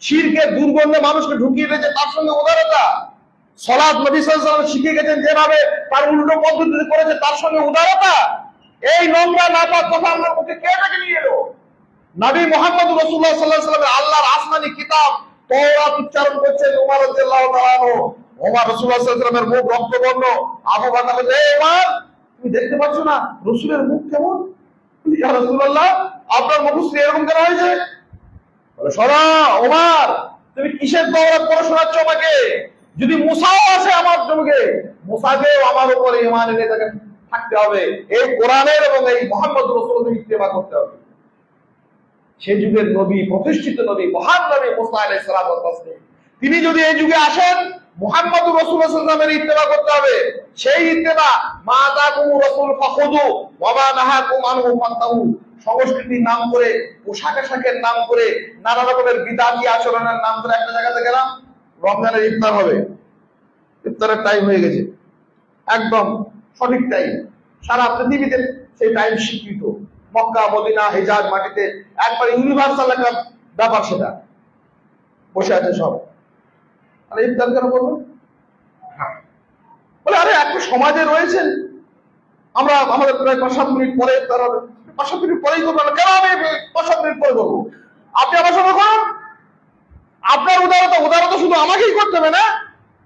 শিরকের দুর্গন্ধে মানুষকে ঢুকিয়ে দিয়েছে, তার সঙ্গে উদারতা। সালাত নবী সাল্লাল্লাহু আলাইহি ওয়াসাল্লাম শিখিয়ে গেছেন যেভাবে, তার উল্টো পদ্ধতিতে করেছে, তার সঙ্গে উদারতা। এই নোংরা নাপাক কথা আমার মুখে কে ডেকে নিয়ে এলো? নবী মুহাম্মদ রাসূলুল্লাহ সাল্লাল্লাহু আলাইহি ওয়াসাল্লাম আল্লাহর আসমানি কিতাব তাওরাত উচ্চারণ করছেন ওমর রাদিয়াল্লাহু তাআলা আনহু। ওমর রাসূলুল্লাহ সাল্লাল্লাহু আলাইহি ওয়াসাল্লামের মুখ রক্তবর্ণ। আবু বকর বলে, "এ ওমর, তুমি দেখতে পাচ্ছ না রাসূলের মুখ কেমন?" ইয়া রাসূলুল্লাহ, আপনার মুখশ্রী এরকম কেন হয়েছে? বলে, "শোনো ওমর, তুমি কিসের তাওরাত পড়ে শোনাচ্ছ আমাকে? যদি মুসাও আসে আমার যুগে, মুসাকেও আমার উপরে ঈমান এনে থাকতে হবে। এই কোরআনের এবং এই মুহাম্মদ রাসূলুল্লাহর ইত্তেবা করতে হবে।" সেই যুগের নবী, প্রতিষ্ঠিত নবী, মহান নবী মুসা আলাইহিস সালাম, তিনি যদি এই যুগে আসেন, মুহাম্মদ রাসূলুল্লাহ সাল্লাল্লাহু আলাইহি ওয়াসাল্লামের ইত্তেবা করতে হবে। সেই ইত্তেবা, মা আতাকুম রাসূল ফাখুযু ওয়া মা নাহাকুম আনহু ফান্তাহু। সংস্কৃতির নাম করে, পোশাক আশাকের নাম করে, নানা রকমের বিদআতি আচরণের নাম করে একটা জায়গাতে গেলাম, রমজানের ইফতার হবে, ইফতারের টাইম হয়ে গেছে, একদম সঠিক টাইম, সারা পৃথিবীতে সেই টাইম স্বীকৃত। মক্কা, মদিনা, হিজাজ মাটিতে একবার ইউনিভার্সাল একটা ব্যাপার, সেটা বসে আছে সব। আরে ইফতার কেন করবো? বলে, আরে একটা সমাজে রয়েছেন, আমরা আমাদের প্রায় 5-7 মিনিট পরে ইফতার হবে, 5-7 মিনিট পরেই করবো না কেন? আমি 5-7 মিনিট পরে করবো, আপনি আমার সঙ্গে করুন। আপনার উদারতা শুধু আমাকেই করতে হবে না,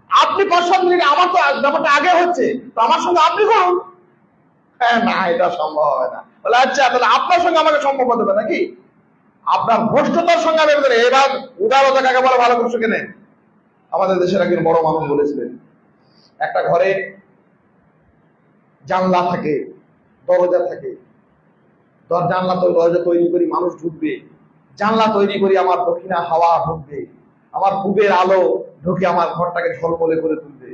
আপনি 5-7 মিনিট, আমার তো ব্যাপারটা আগে হচ্ছে, তো আমার সঙ্গে আপনি করুন। হ্যাঁ, না, এটা সম্ভব হবে না। বলে, আচ্ছা, তাহলে আপনার সঙ্গে আমাকে সম্ভব হতে হবে নাকি? আপনার ভ্রষ্টতার সঙ্গে আমি এবার উদারতা কাকে বলে ভালো করে শিখে নেন। আমাদের দেশের একজন বড় মানুষ বলেছিলেন, একটা ঘরে জানলা থাকে, দরজা থাকে, জানলা তো দরজা তৈরি করি, মানুষ ঢুকবে, জানলা তৈরি করি, আমার দক্ষিণা হাওয়া ঢুকবে, আমার পূবের আলো ঢুকে আমার ঘরটাকে ঝলমলে করে তুলবে।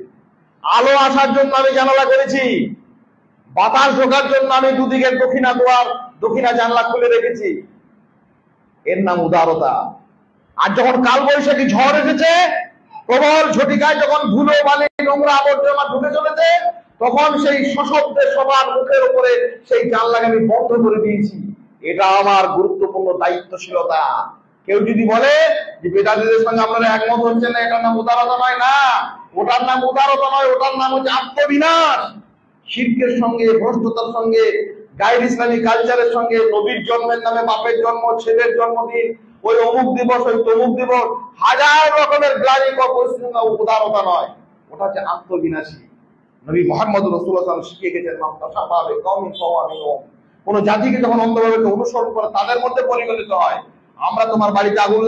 আলো আসার জন্য আমি জানালা করেছি, বাতাস ঢোকার জন্য আমি দুদিকের দক্ষিণা দুয়ার, দক্ষিণা জানলা খুলে রেখেছি। এর নাম উদারতা। আর যখন কালবৈশাখী ঝড় এসেছে, প্রবল ঝটিকায় যখন ধুলো বালি নোংরা আবর্জনা ঢুকে চলেছে, তখন সেই সশব্দে সবার মুখের উপরে সেই জানলাকে আমি বন্ধ করে দিয়েছি। এটা আমার গুরুত্বপূর্ণ দায়িত্বশীলতা। কেউ যদি বলে যে বেদাতীদের সঙ্গে আপনারা একমত হচ্ছেন না, এটার নাম উদারতা নয়। না, ওটার নাম উদারতা নয়, ওটার নাম হচ্ছে আত্মবিনাশ। শিরকের সঙ্গে, ভ্রষ্টতার সঙ্গে, গায়ের ইসলামী কালচারের সঙ্গে, নবীর জন্মের নামে বাপের জন্ম, ছেলের জন্মদিন, ওই অমুক দিবস, ওই তমুক দিবস, হাজার রকমের গ্লানি পরিশ্রম, উদারতা নয়, ওটা হচ্ছে আত্মবিনাশী। নবী মুহাম্মদ রাসূলুল্লাহ সাল্লাল্লাহু আলাইহি ওয়াসাল্লাম শিখিয়ে গেছেন, মান তাশাব্বাহা বিকওমিন ফাহুয়া মিনহুম। কোন জাতিকে যখন অন্ধভাবে অনুসরণ করে, তাদের মধ্যে পরিগণিত হয়। আমরা তোমার বাড়িতে আগুন